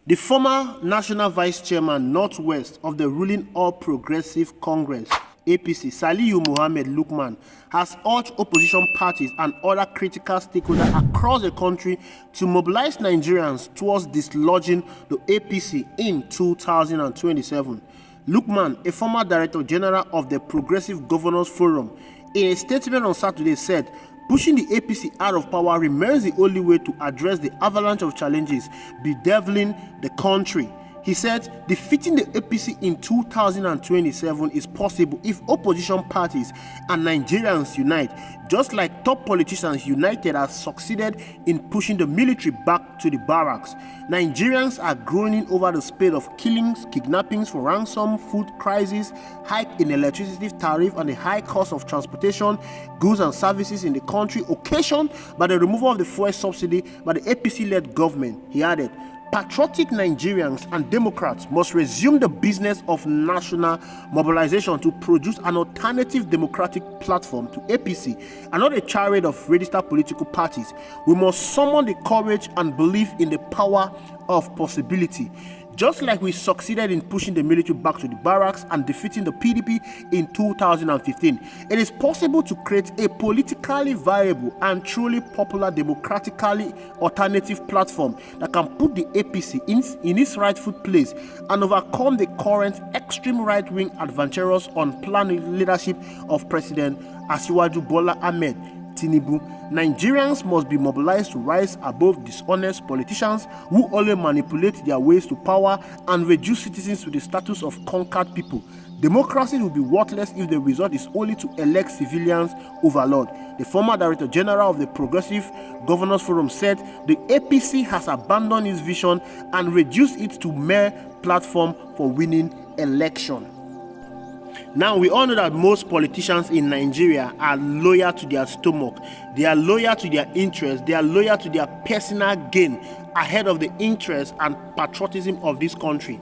The former National Vice Chairman Northwest of the ruling All Progressive Congress, APC, Saliu Mohammed Lukman, has urged opposition parties and other critical stakeholders across the country to mobilize Nigerians towards dislodging the APC in 2027. Lukman, a former Director General of the Progressive Governors Forum, in a statement on Saturday said, pushing the APC out of power remains the only way to address the avalanche of challenges bedeviling the country. He said defeating the APC in 2027 is possible if opposition parties and Nigerians unite, just like top politicians united have succeeded in pushing the military back to the barracks. Nigerians are groaning over the spate of killings, kidnappings for ransom, food crisis, hike in electricity tariff, and the high cost of transportation, goods and services in the country, occasioned by the removal of the fuel subsidy by the APC-led government. He added, patriotic Nigerians and Democrats must resume the business of national mobilization to produce an alternative democratic platform to APC and not a charade of registered political parties. We must summon the courage and believe in the power of possibility. Just like we succeeded in pushing the military back to the barracks and defeating the PDP in 2015, it is possible to create a politically viable and truly popular democratically alternative platform that can put the APC in its rightful place and overcome the current extreme right-wing adventurous unplanned leadership of President Asiwaju Bola Ahmed Tinubu. Nigerians must be mobilized to rise above dishonest politicians who only manipulate their ways to power and reduce citizens to the status of conquered people. Democracy will be worthless if the result is only to elect civilians overlord. The former Director General of the Progressive Governors Forum said the APC has abandoned its vision and reduced it to mere platform for winning election. Now, we all know that most politicians in Nigeria are loyal to their stomach. They are loyal to their interests. They are loyal to their personal gain ahead of the interests and patriotism of this country.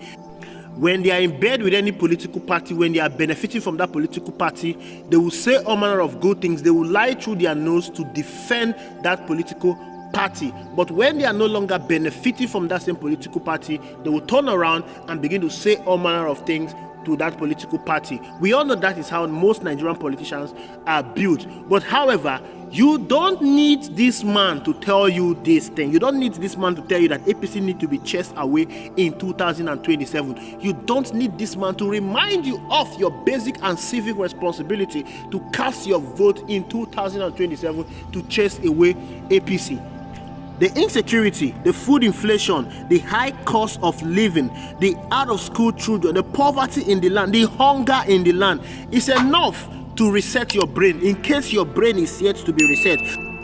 When they are in bed with any political party, when they are benefiting from that political party, they will say all manner of good things. They will lie through their nose to defend that political party. But when they are no longer benefiting from that same political party, they will turn around and begin to say all manner of things to that political party. We all know that is how most Nigerian politicians are built. But however, you don't need this man to tell you this thing. You don't need this man to tell you that APC need to be chased away in 2027. You don't need this man to remind you of your basic and civic responsibility to cast your vote in 2027 to chase away APC. The insecurity, the food inflation, the high cost of living, the out-of-school children, the poverty in the land, the hunger in the land is enough to reset your brain in case your brain is yet to be reset.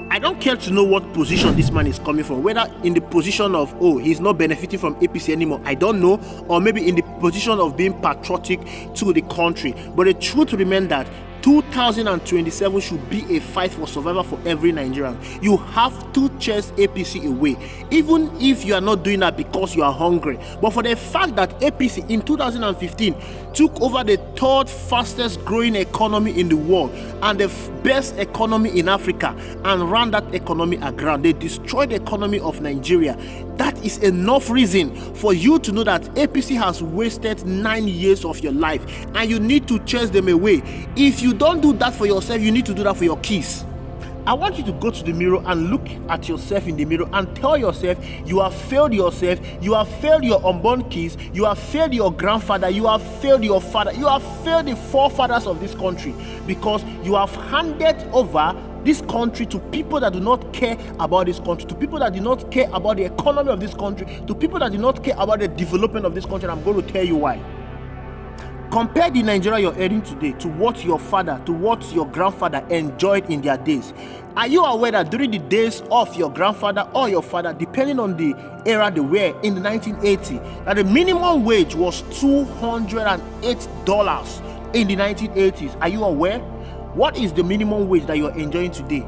I don't care to know what position this man is coming from, whether in the position of, oh, he's not benefiting from APC anymore, I don't know, or maybe in the position of being patriotic to the country. But the truth remains that 2027 should be a fight for survival for every Nigerian. You have to chase APC away, even if you are not doing that because you are hungry. But for the fact that APC in 2015 took over the third fastest growing economy in the world and the best economy in Africa and ran that economy aground, they destroyed the economy of Nigeria. That is enough reason for you to know that APC has wasted 9 years of your life and you need to chase them away. If you don't do that for yourself, you need to do that for your kids. I want you to go to the mirror and look at yourself in the mirror and tell yourself you have failed yourself, you have failed your unborn kids, you have failed your grandfather, you have failed your father, you have failed the forefathers of this country because you have handed over this country to people that do not care about this country, to people that do not care about the economy of this country, to people that do not care about the development of this country. And I'm going to tell you why. Compare the Nigeria you're heading today to what your father, to what your grandfather enjoyed in their days. Are you aware that during the days of your grandfather or your father, depending on the era they were in the 1980s, that the minimum wage was $208 in the 1980s? Are you aware? What is the minimum wage that you're enjoying today?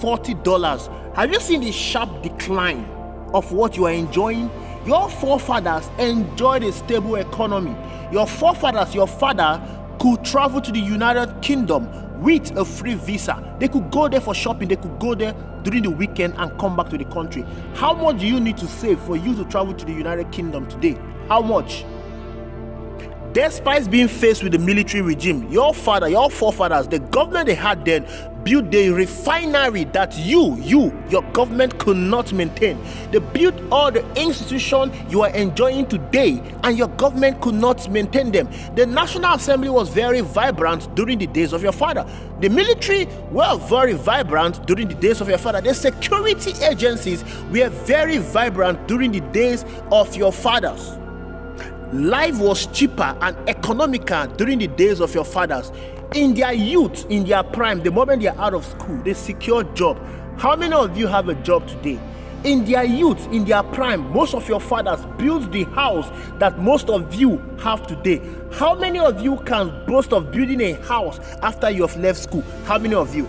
$40. Have you seen the sharp decline of what you are enjoying? Your forefathers enjoyed a stable economy. Your forefathers, your father could travel to the United Kingdom, with a free visa. They could go there for shopping. They could go there during the weekend and come back to the country. How much do you need to save for you to travel to the United Kingdom today? How much? Despite being faced with the military regime, your forefathers, the government they had then, built the refinery that your government could not maintain. They built all the institutions you are enjoying today, and your government could not maintain them. The National Assembly was very vibrant during the days of your father. The military were very vibrant during the days of your father. The security agencies were very vibrant during the days of your fathers. Life was cheaper and economical during the days of your fathers. In their youth, in their prime, the moment they are out of school, they secure job. How many of you have a job today? In their youth, in their prime, most of your fathers built the house that most of you have today. How many of you can boast of building a house after you have left school? How many of you?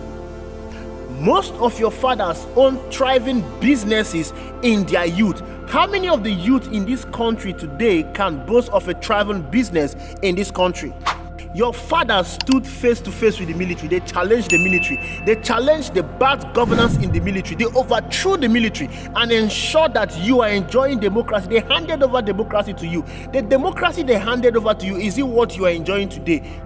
Most of your fathers own thriving businesses in their youth. How many of the youth in this country today can boast of a thriving business in this country? Your fathers stood face to face with the military. They challenged the military. They challenged the bad governance in the military. They overthrew the military and ensured that you are enjoying democracy. They handed over democracy to you. The democracy they handed over to you, is it what you are enjoying today?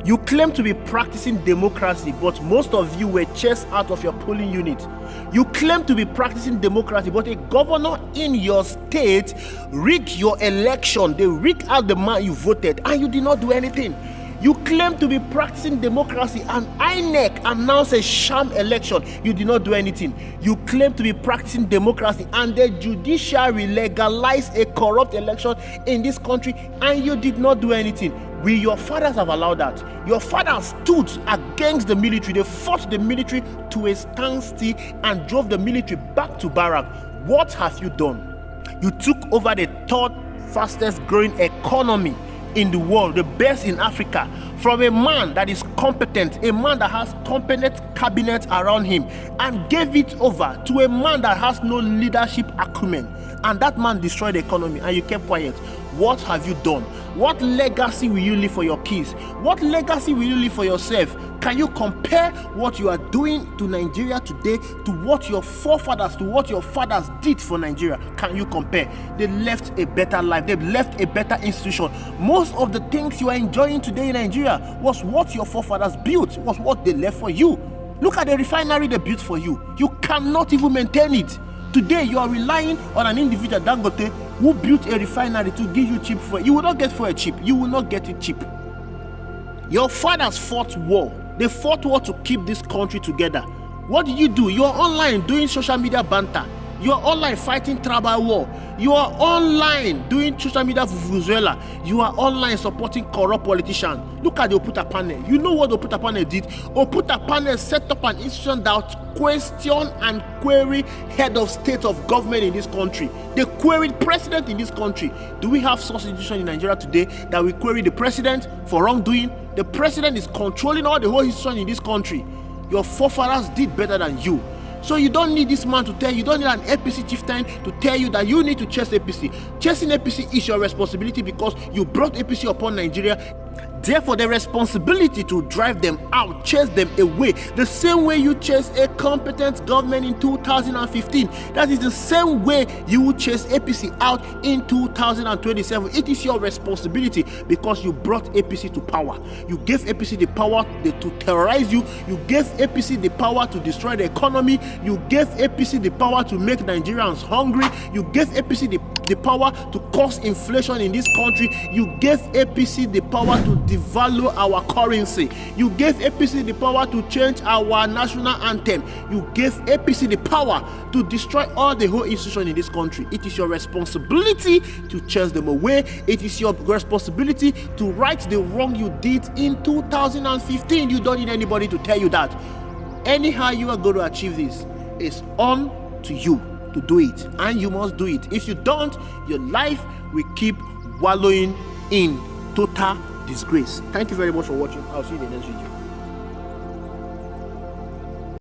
You claim to be practicing democracy, but most of you were chased out of your polling unit. You claim to be practicing democracy, but a governor in your state rigged your election. They rigged out the man you voted, and you did not do anything. You claim to be practicing democracy, and INEC announced a sham election. You did not do anything. You claim to be practicing democracy, and the judiciary legalized a corrupt election in this country, and you did not do anything. Your fathers have allowed that. Your fathers stood against the military. They fought the military to a standstill and drove the military back to barrack. What have you done? You took over the third fastest growing economy in the world, the best in Africa, from a man that is competent, a man that has competent cabinet around him, and gave it over to a man that has no leadership acumen. And that man destroyed the economy, and you kept quiet. What have you done? What legacy will you leave for your kids? What legacy will you leave for yourself? Can you compare what you are doing to Nigeria today to what your forefathers, to what your fathers did for Nigeria? Can you compare? They left a better life. They left a better institution. Most of the things you are enjoying today in Nigeria was what your forefathers built, was what they left for you. Look at the refinery they built for you. You cannot even maintain it. Today, you are relying on an individual, Dangote, who built a refinery to give you cheap fuel. You will not get fuel cheap. You will not get it cheap. Your fathers fought war. They fought war to keep this country together. What did you do? You are online doing social media banter. You are online fighting tribal war. You are online doing social media vuvuzela. You are online supporting corrupt politicians. Look at the Oputa panel. You know what the Oputa panel did? Oputa panel set up an institution that question and query head of state of government in this country. They queried president in this country. Do we have such institution in Nigeria today that we query the president for wrongdoing? The president is controlling all the whole institution in this country. Your forefathers did better than you. So you don't need this man to tell you, don't need an APC chieftain to tell you that you need to chase APC. Chasing APC is your responsibility because you brought APC upon Nigeria. Therefore, the responsibility to drive them out, chase them away, the same way you chase a competent government in 2015, that is the same way you will chase APC out in 2027. It is your responsibility because you brought APC to power. You gave APC the power to terrorize you. You gave APC the power to destroy the economy. You gave APC the power to make Nigerians hungry. You gave APC the power to cause inflation in this country. You gave APC the power to devalue our currency. You gave APC the power to change our national anthem. You gave APC the power to destroy all the whole institution in this country. It is your responsibility to chase them away. It is your responsibility to right the wrong you did in 2015. You don't need anybody to tell you that. Anyhow you are going to achieve this, it's on to you to do it, and you must do it. If you don't, your life will keep wallowing in total disgrace. Thank you very much for watching. I'll see you in the next video.